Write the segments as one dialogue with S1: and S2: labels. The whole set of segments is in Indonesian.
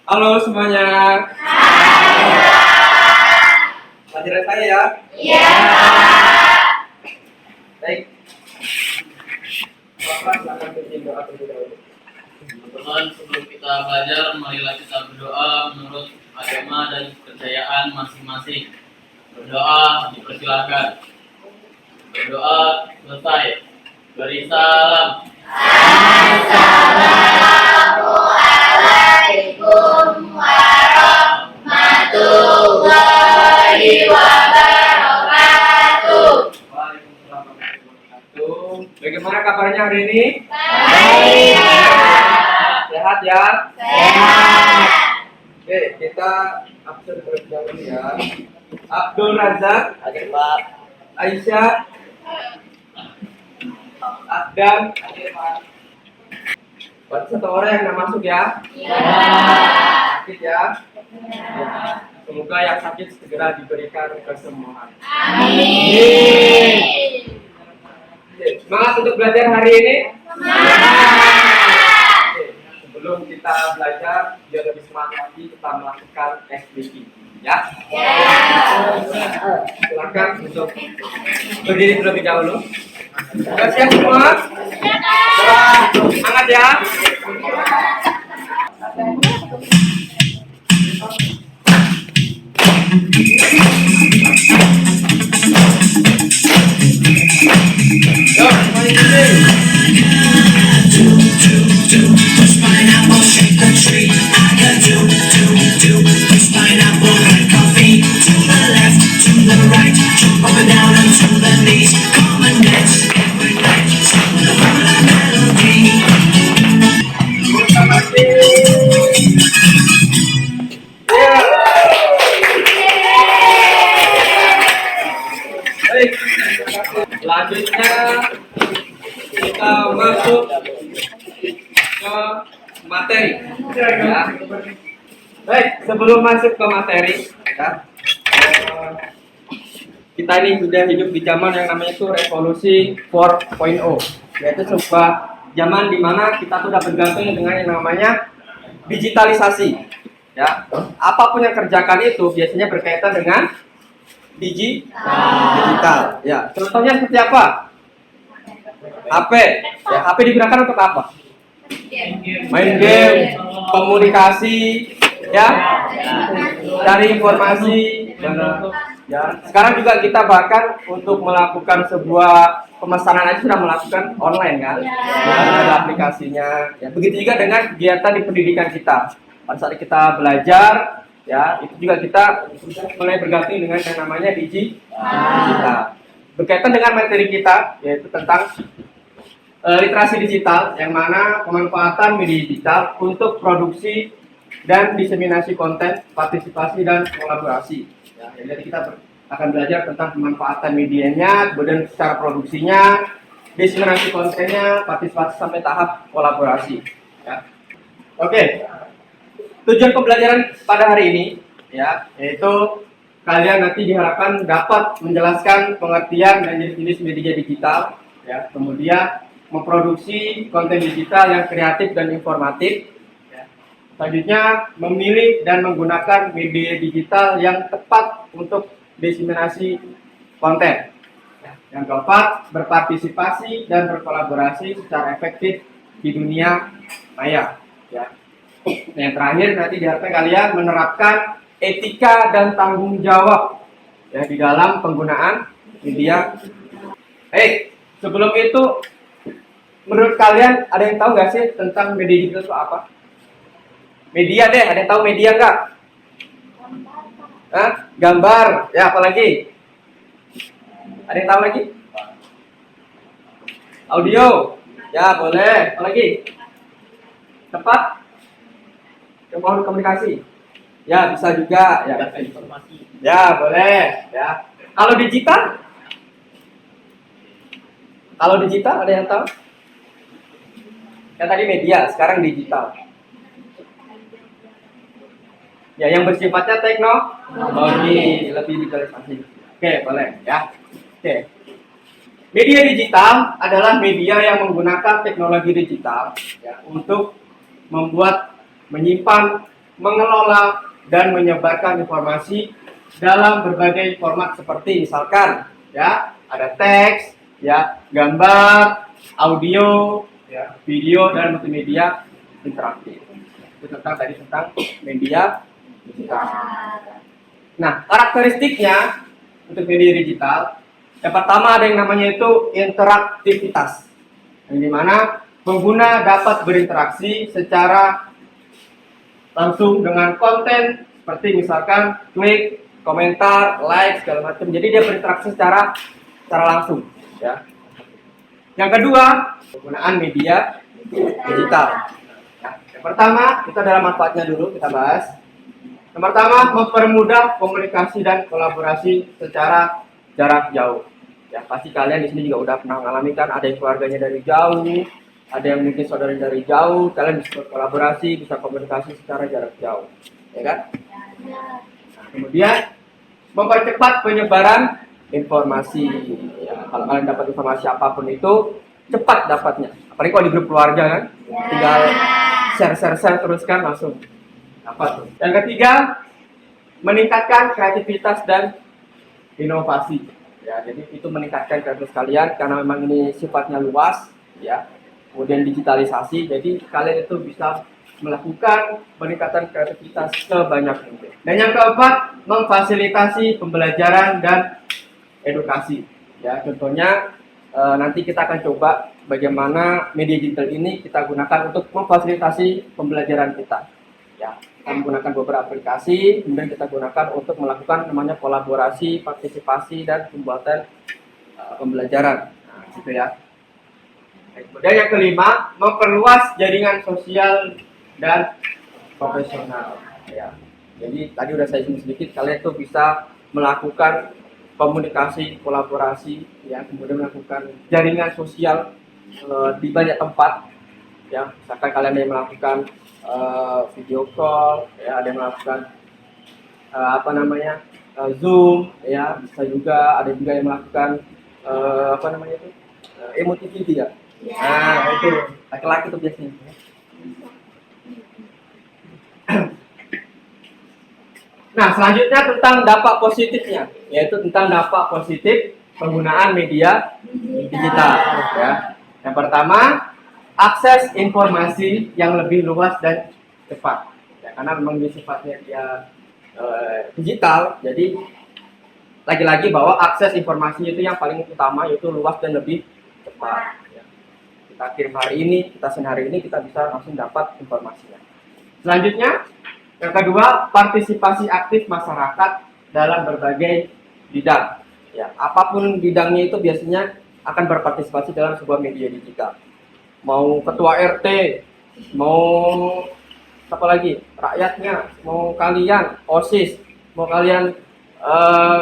S1: Halo semuanya. Pelajaran saya ya.
S2: Iya.
S1: Baik. Bapak silakan pimpin doa terlebih dahulu.
S3: Teman-teman, sebelum kita belajar, marilah kita berdoa menurut agama dan kepercayaan masing-masing. Berdoa dipersilakan. Berdoa selesai. Beri salam.
S2: Assalamualaikum warahmatullahi wabarakatuh.
S1: Waalaikumsalam warahmatullahi wabarakatuh. Bagaimana kabarnya hari ini?
S2: Baik.
S1: Sehat ya?
S2: Sehat.
S1: Oke, kita absen terlebih dahulu ya. Abdul Razak,
S3: Hadir Pak.
S1: Aisyah, Adam, buat satu orang yang nggak masuk ya.
S2: Iya.
S1: Sakit ya. Ya. Semoga yang sakit segera diberikan kesembuhan.
S2: Amin.
S1: Oke, semangat untuk belajar hari ini.
S2: Semangat.
S1: Oke, sebelum kita belajar, biar lebih semangat lagi kita melakukan SBQ ya. Silakan untuk berdiri terlebih dahulu. Sudah siap semua? Semangat ya. Yuk, semuanya berdiri. Baik, selanjutnya kita masuk ke materi. Ya. Baik, sebelum masuk ke materi, ya, kita ini sudah hidup di zaman yang namanya itu revolusi 4.0, yaitu sebuah zaman di mana kita tuh udah bergantung dengan yang namanya digitalisasi. Ya, apapun yang kerjakan itu biasanya berkaitan dengan digital. Ya, contohnya seperti apa? HP. Ya, HP digunakan untuk apa? Main game, komunikasi, ya, cari informasi. Ya, sekarang juga kita bahkan untuk melakukan sebuah pemesanan aja sudah melakukan online kan? Ya, ada aplikasinya. Ya, begitu juga dengan kegiatan di pendidikan kita. Pada saat kita belajar, ya, itu juga kita mulai bergantung dengan yang namanya digital. Berkaitan dengan materi kita, yaitu tentang literasi digital, yang mana pemanfaatan media digital untuk produksi dan diseminasi konten, partisipasi dan kolaborasi. Ya, jadi kita akan belajar tentang pemanfaatan medianya, kemudian secara produksinya, diseminasi kontennya, partisipasi sampai tahap kolaborasi. Ya. Oke, tujuan pembelajaran pada hari ini, ya, yaitu kalian nanti diharapkan dapat menjelaskan pengertian dan jenis-jenis media digital, ya, kemudian memproduksi konten digital yang kreatif dan informatif. Ya. Selanjutnya, memilih dan menggunakan media digital yang tepat untuk diseminasi konten. Ya. Yang keempat, berpartisipasi dan berkolaborasi secara efektif di dunia maya. Ya. Yang terakhir, nanti diharapkan kalian menerapkan etika dan tanggung jawab, ya, di dalam penggunaan media. Sebelum itu, menurut kalian ada yang tahu nggak sih tentang media digital itu apa? Media deh, ada yang tahu media nggak? Hah? Gambar, ya, apa lagi? Ada yang tahu lagi? Audio, ya, boleh. Apa lagi? Tempat? Yang mohon komunikasi, ya, bisa juga, ya,
S3: Informasi.
S1: ya, boleh, ya. Kalau digital? Kalau digital ada yang tahu? Yang tadi media, sekarang digital. Ya, yang bersifatnya teknologi, lebih digitalisasi. Oke, boleh, ya. Oke. Media digital adalah media yang menggunakan teknologi digital, ya, untuk membuat, menyimpan, mengelola dan menyebarkan informasi dalam berbagai format seperti misalkan ya ada teks, ya gambar, audio, ya video dan multimedia interaktif. Itu tentang media digital. Nah, karakteristiknya untuk media digital, yang pertama ada yang namanya itu interaktivitas, yang dimana pengguna dapat berinteraksi secara langsung dengan konten seperti misalkan klik, komentar, like segala macam. Jadi dia berinteraksi secara langsung, ya. Yang kedua, penggunaan media digital. Nah, yang pertama, kita dalam manfaatnya dulu kita bahas. Yang pertama, mempermudah komunikasi dan kolaborasi secara jarak jauh. Ya, pasti kalian di sini juga udah pernah mengalami kan, ada yang keluarganya dari jauh, ada yang mungkin saudara dari jauh, kalian bisa berkolaborasi, bisa komunikasi secara jarak jauh, ya kan? Nah, kemudian mempercepat penyebaran informasi. Ya, kalau kalian dapat informasi apapun itu cepat dapatnya. Apalagi kalau di grup keluarga kan, tinggal share terus kan langsung dapat. Yang ketiga, meningkatkan kreativitas dan inovasi. Ya, jadi itu meningkatkan kreativitas kalian karena memang ini sifatnya luas, ya. Kemudian digitalisasi, jadi kalian itu bisa melakukan peningkatan kreativitas sebanyak mungkin. Dan yang keempat, memfasilitasi pembelajaran dan edukasi. Ya, contohnya nanti kita akan coba bagaimana media digital ini kita gunakan untuk memfasilitasi pembelajaran kita. Ya, kita menggunakan beberapa aplikasi, kemudian kita gunakan untuk melakukan namanya kolaborasi, partisipasi dan pembuatan pembelajaran. Nah, gitu ya. Kemudian yang kelima, memperluas jaringan sosial dan profesional. Ya. Jadi tadi udah saya singgung sedikit, kalian tuh bisa melakukan komunikasi, kolaborasi, ya, kemudian melakukan jaringan sosial di banyak tempat. Ya, misalkan kalian yang melakukan video call, ya, ada yang melakukan Zoom, ya, bisa juga ada juga yang melakukan emoji video, ya. Nah, itu laki-laki tuh biasanya. Nah, selanjutnya tentang dampak positifnya, yaitu tentang dampak positif penggunaan media digital. Ya. Yang pertama, akses informasi yang lebih luas dan cepat. Ya, karena memang ini sifatnya dia digital, jadi lagi-lagi bahwa akses informasinya itu yang paling utama, yaitu luas dan lebih cepat. Ya. Kita kirim hari ini, kita send hari ini, kita bisa langsung dapat informasinya. Selanjutnya, yang kedua, partisipasi aktif masyarakat dalam berbagai bidang. Ya, apapun bidangnya itu biasanya akan berpartisipasi dalam sebuah media digital. Mau ketua RT, mau apa lagi, rakyatnya, mau kalian OSIS, mau kalian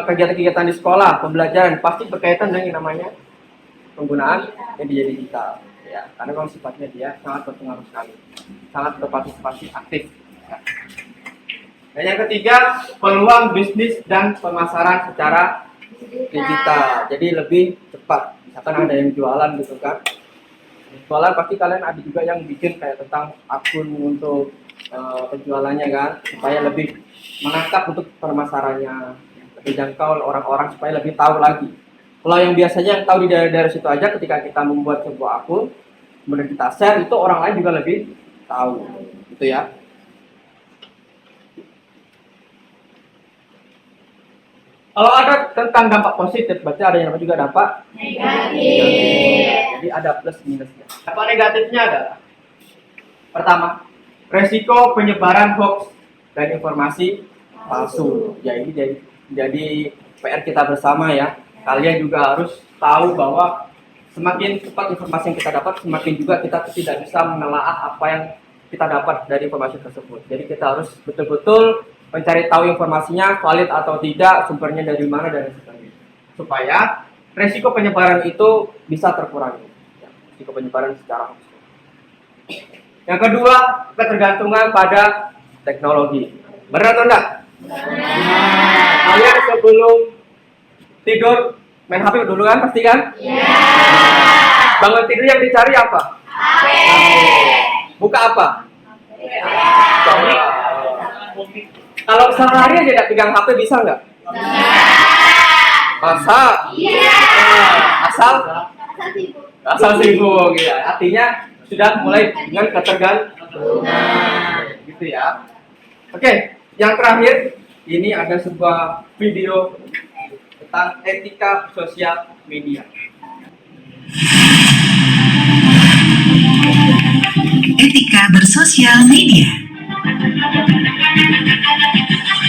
S1: kegiatan-kegiatan di sekolah, pembelajaran, pasti berkaitan dengan yang namanya penggunaan media digital. Ya, karena memang sifatnya dia sangat berpengaruh sekali, sangat berpartisipasi aktif. Ya. Dan yang ketiga, peluang bisnis dan pemasaran secara digital. Jadi lebih cepat. Misalkan ada yang jualan gitu kan. Jualan pasti kalian ada juga yang bikin kayak tentang akun untuk penjualannya kan, supaya lebih menangkap untuk pemasarannya, lebih jangkau orang-orang supaya lebih tahu lagi. Kalau yang biasanya yang tahu di daerah-daerah situ aja, ketika kita membuat sebuah akun, kemudian kita share, itu orang lain juga lebih tahu, gitu ya. Kalau ada tentang dampak positif, berarti ada yang juga dampak negatif. Jadi ada plus minusnya. Dampak negatifnya adalah, pertama, resiko penyebaran hoax dan informasi palsu. Ya, ini jadi PR kita bersama ya. Kalian juga harus tahu bahwa semakin cepat informasi yang kita dapat, semakin juga kita tidak bisa menelaah apa yang kita dapat dari informasi tersebut. Jadi kita harus betul-betul mencari tahu informasinya valid atau tidak, sumbernya dari mana dan sebagainya, supaya resiko penyebaran itu bisa terkurangi. Ya, resiko penyebaran secara hoax. Yang kedua, ketergantungan pada teknologi. Benar atau enggak? Kalian sebelum tidur main HP dulu kan, pasti kan? Bangun tidur yang dicari apa? HP. Buka apa? Kalau sehari aja tidak pegang HP bisa nggak? Masa? Asal? Asal sibuk ya. Artinya sudah mulai dengan ketergantungan gitu ya. Oke, yang terakhir ini ada sebuah video tentang etika sosial media.
S4: Etika bersosial media.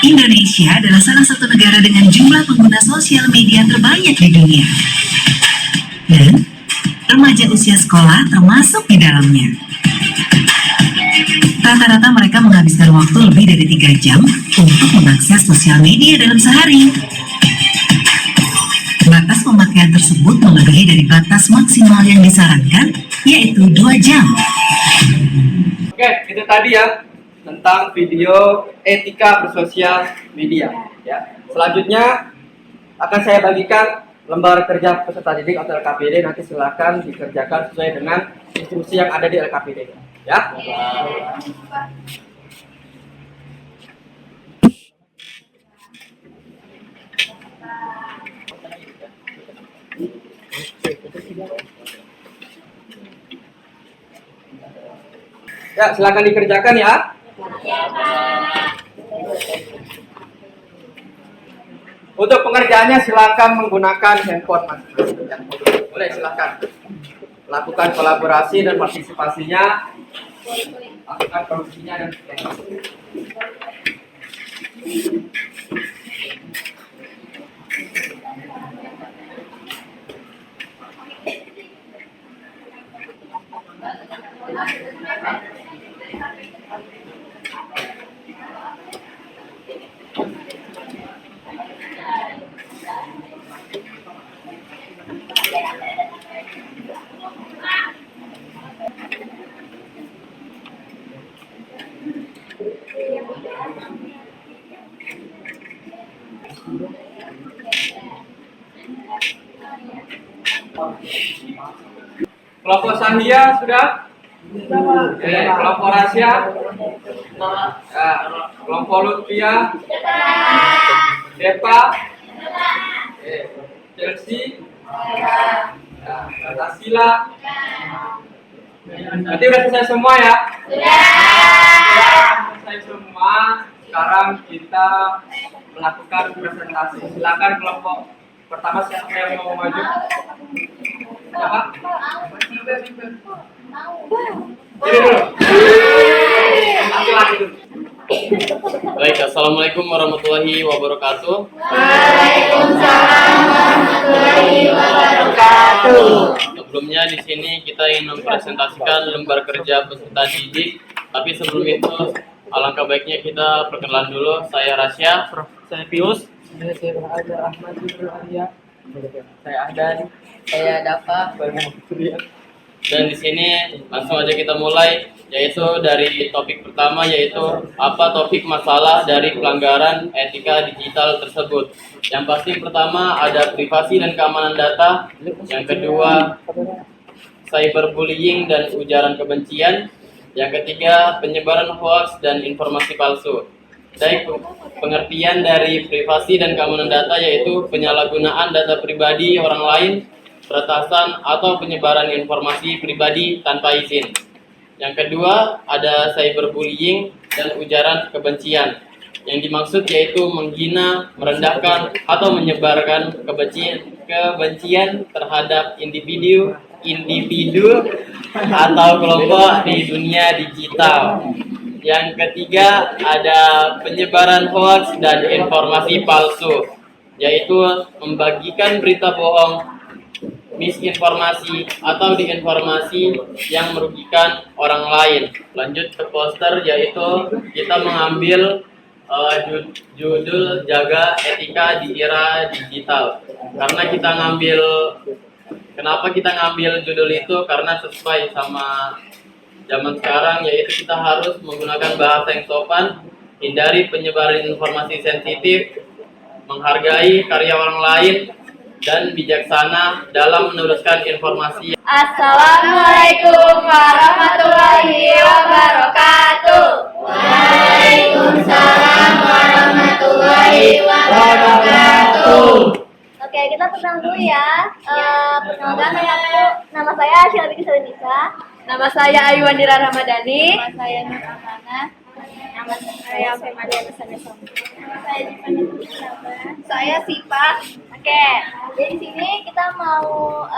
S4: Indonesia adalah salah satu negara dengan jumlah pengguna sosial media terbanyak di dunia. Dan remaja usia sekolah termasuk di dalamnya. Rata-rata mereka menghabiskan waktu lebih dari 3 jam untuk mengakses sosial media dalam sehari. Batas pemakaian tersebut melebihi dari batas maksimal yang disarankan, yaitu 2 jam.
S1: Oke, itu tadi ya tentang video etika bersosial media. Ya, selanjutnya akan saya bagikan lembar kerja peserta didik atau LKPD. Nanti silakan dikerjakan sesuai dengan instruksi yang ada di LKPD. Ya. Ya, silakan dikerjakan ya. Untuk pengerjaannya silakan menggunakan handphone masing-masing. Boleh silakan. Lakukan kolaborasi dan partisipasinya. Lakukan produksinya dan sebagainya. Kelompok Sandia sudah? Kelompok Rasya? Ya. Kelompok Lutfia? Depa? Chelsea? Ya. Tasila? Berarti udah selesai semua ya? Sudah selesai semua. Sekarang kita melakukan presentasi. Silakan kelompok pertama, siapa yang mau maju? Siapa? Ini dulu. Laki-laki dulu.
S3: Baik, assalamualaikum warahmatullahi wabarakatuh.
S2: Waalaikumsalam warahmatullahi wabarakatuh.
S3: Sebelumnya di sini kita ingin mempresentasikan lembar kerja peserta didik. Tapi sebelum itu, alangkah baiknya kita perkenalan dulu. Saya Rasya,
S1: Saya Pius. Saya Ahmad bin Arya. Saya Adan. Saya Dafa.
S3: dan di sini langsung aja kita mulai, yaitu dari topik pertama, yaitu apa topik masalah dari pelanggaran etika digital tersebut. Yang pasti pertama ada privasi dan keamanan data, yang kedua cyberbullying dan ujaran kebencian, yang ketiga penyebaran hoax dan informasi palsu. Dari pengertian dari privasi dan keamanan data yaitu penyalahgunaan data pribadi orang lain, peretasan atau penyebaran informasi pribadi tanpa izin. Yang kedua ada cyberbullying dan ujaran kebencian. Yang dimaksud yaitu menghina, merendahkan atau menyebarkan kebencian terhadap individu atau kelompok di dunia digital. Yang ketiga ada penyebaran hoax dan informasi palsu, yaitu membagikan berita bohong, misinformasi atau disinformasi yang merugikan orang lain. Lanjut ke poster, yaitu kita mengambil judul jaga etika di era digital. Kenapa kita ngambil judul itu? Karena sesuai sama zaman sekarang, yaitu kita harus menggunakan bahasa yang sopan, hindari penyebaran informasi sensitif, menghargai karya orang lain, dan bijaksana dalam meneruskan informasi.
S2: Assalamualaikum warahmatullahi wabarakatuh. Waalaikumsalam kenal dulu ya. Perkenalkan nama saya Syalbini Salinisa.
S5: Nama saya Ayuandira Ramadhani.
S2: Nama saya Nur Amana. Nama saya Femalia Besar. Nama saya Dipa. Saya Sipa. Oke, jadi di sini kita mau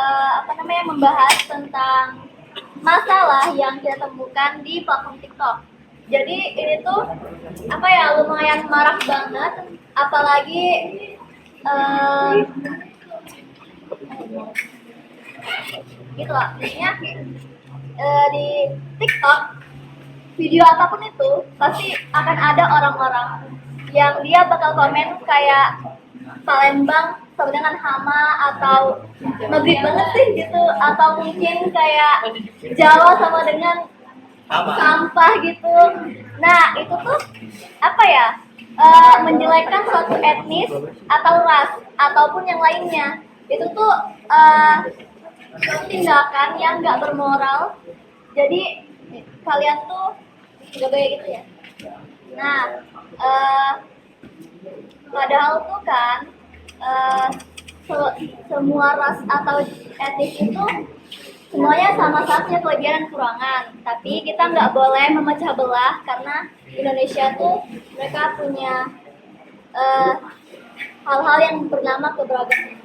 S2: membahas tentang masalah yang kita temukan di platform TikTok. Jadi ini tuh lumayan marak banget, apalagi gitu lah. Jadinya di TikTok video apapun itu pasti akan ada orang-orang yang dia bakal komen kayak Palembang sama dengan hama atau negeri banget sih gitu, atau mungkin kayak Jawa sama dengan sampah gitu. Nah itu tuh menjelekkan suatu etnis atau ras ataupun yang lainnya. Itu tuh tindakan yang nggak bermoral. Jadi kalian tuh nggak boleh gitu ya. Nah padahal tuh kan semua ras atau etnis itu semuanya sama saja kelebihan dan kekurangan. Tapi kita nggak boleh memecah belah karena Indonesia tuh mereka punya hal-hal yang bernama keberagaman.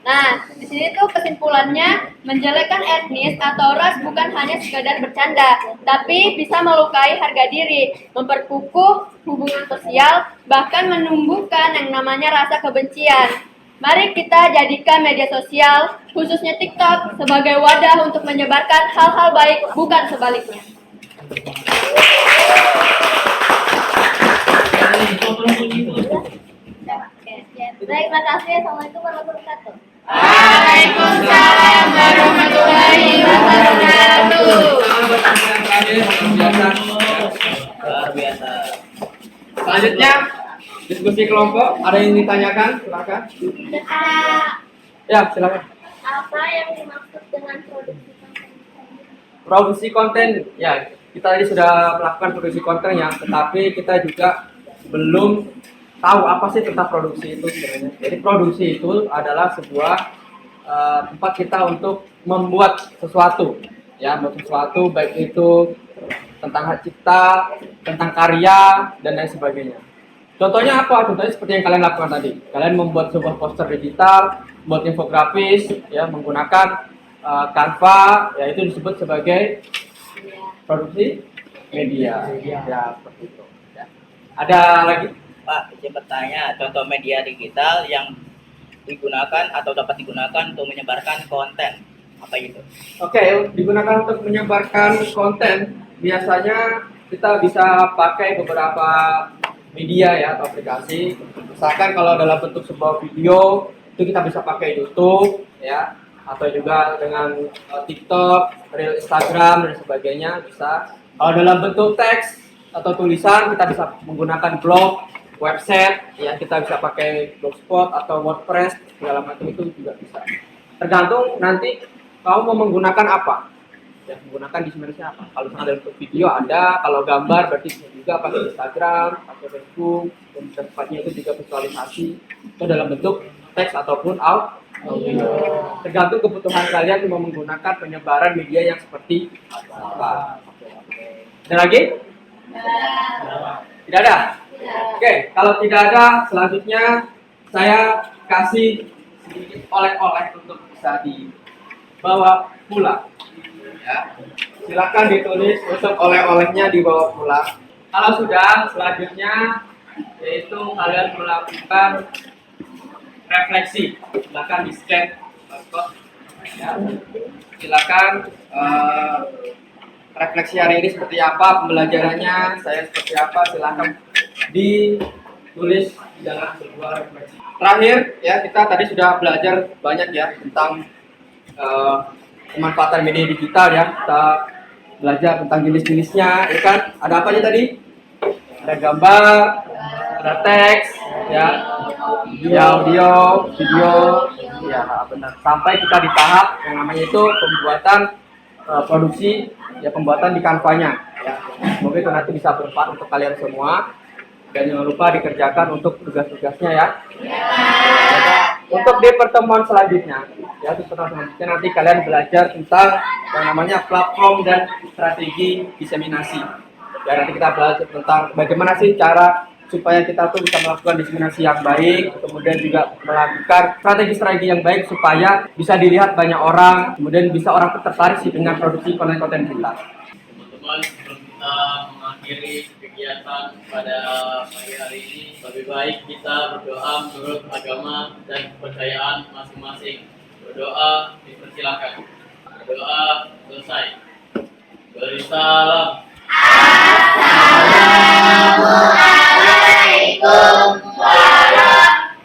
S5: Nah, di sini tuh kesimpulannya, menjelekkan etnis atau ras bukan hanya sekadar bercanda, tapi bisa melukai harga diri, memperkukuh hubungan sosial, bahkan menumbuhkan yang namanya rasa kebencian. Mari kita jadikan media sosial, khususnya TikTok, sebagai wadah untuk menyebarkan hal-hal baik, bukan sebaliknya.
S2: Baik, terima kasih. Assalamualaikum warahmatullahi wabarakatuh.
S5: Waalaikumsalam warahmatullahi wabarakatuh.
S3: Luar biasa.
S1: Selanjutnya diskusi kelompok. Ada yang ditanyakan? Silakan. Ya, silakan.
S2: Apa yang dimaksud dengan produksi konten?
S1: Produksi konten, ya kita tadi sudah melakukan produksi konten ya, tetapi kita juga belum tahu apa sih tentang produksi itu sebenarnya. Jadi produksi itu adalah sebuah tempat kita untuk membuat sesuatu, ya, membuat sesuatu baik itu tentang hak cipta, tentang karya dan lain sebagainya. Contohnya apa? Contohnya seperti yang kalian lakukan tadi. Kalian membuat sebuah poster digital, membuat infografis, ya, menggunakan Canva, ya itu disebut sebagai produksi media. Ya, seperti itu. Ya. Ada lagi?
S6: Pak, izin bertanya, contoh media digital yang digunakan atau dapat digunakan untuk menyebarkan konten, apa itu?
S1: Oke, digunakan untuk menyebarkan konten, biasanya kita bisa pakai beberapa media ya atau aplikasi. Misalkan kalau dalam bentuk sebuah video, itu kita bisa pakai YouTube ya, atau juga dengan TikTok, Reel Instagram dan sebagainya bisa. Kalau dalam bentuk teks atau tulisan, kita bisa menggunakan blog, website, ya kita bisa pakai Blogspot atau WordPress, segala macam itu juga bisa. Tergantung nanti kamu mau menggunakan apa. Ya, menggunakan dimensinya apa. Kalau misalnya untuk video ada, kalau gambar berarti juga pakai Instagram, pakai Facebook, dan tempatnya itu juga visualisasi itu dalam bentuk teks ataupun audio. Tergantung kebutuhan kalian mau menggunakan penyebaran media yang seperti apa. Ada lagi? Tidak ada? Oke, kalau tidak ada, selanjutnya saya kasih sedikit oleh-oleh untuk bisa dibawa pulang. Ya. Silakan ditulis untuk oleh-olehnya dibawa pulang. Kalau sudah, selanjutnya yaitu kalian melakukan refleksi. Silakan di scan barcode. Ya. Silakan refleksi hari ini seperti apa, pembelajarannya saya seperti apa, silakan ditulis di dalam sebuah refleksi. Terakhir ya, kita tadi sudah belajar banyak ya tentang pemanfaatan media digital ya. Kita belajar tentang jenis-jenisnya, ya kan? Ada apa aja tadi? Ada gambar, ada teks, ya, audio, video, ya benar. Sampai kita di tahap yang namanya itu pembuatan produksi, ya pembuatan di Canva-nya. Ya. Semoga itu nanti bisa bermanfaat untuk kalian semua. Dan jangan lupa dikerjakan untuk tugas-tugasnya ya. Untuk di pertemuan selanjutnya, ya di pertemuan selanjutnya nanti kalian belajar tentang yang namanya platform dan strategi diseminasi. Ya nanti kita belajar tentang bagaimana sih cara supaya kita tuh bisa melakukan diseminasi yang baik, kemudian juga melakukan strategi-strategi yang baik supaya bisa dilihat banyak orang, kemudian bisa orang tuh tertarik sih dengan produksi konten-konten kita.
S3: Teman-teman, sebelum kita mengakhiri kegiatan pada pagi hari ini, lebih baik kita berdoa menurut agama dan kepercayaan masing-masing. Berdoa dipersilakan. Berdoa selesai. Beri salam.
S2: Assalamualaikum warahmatullahi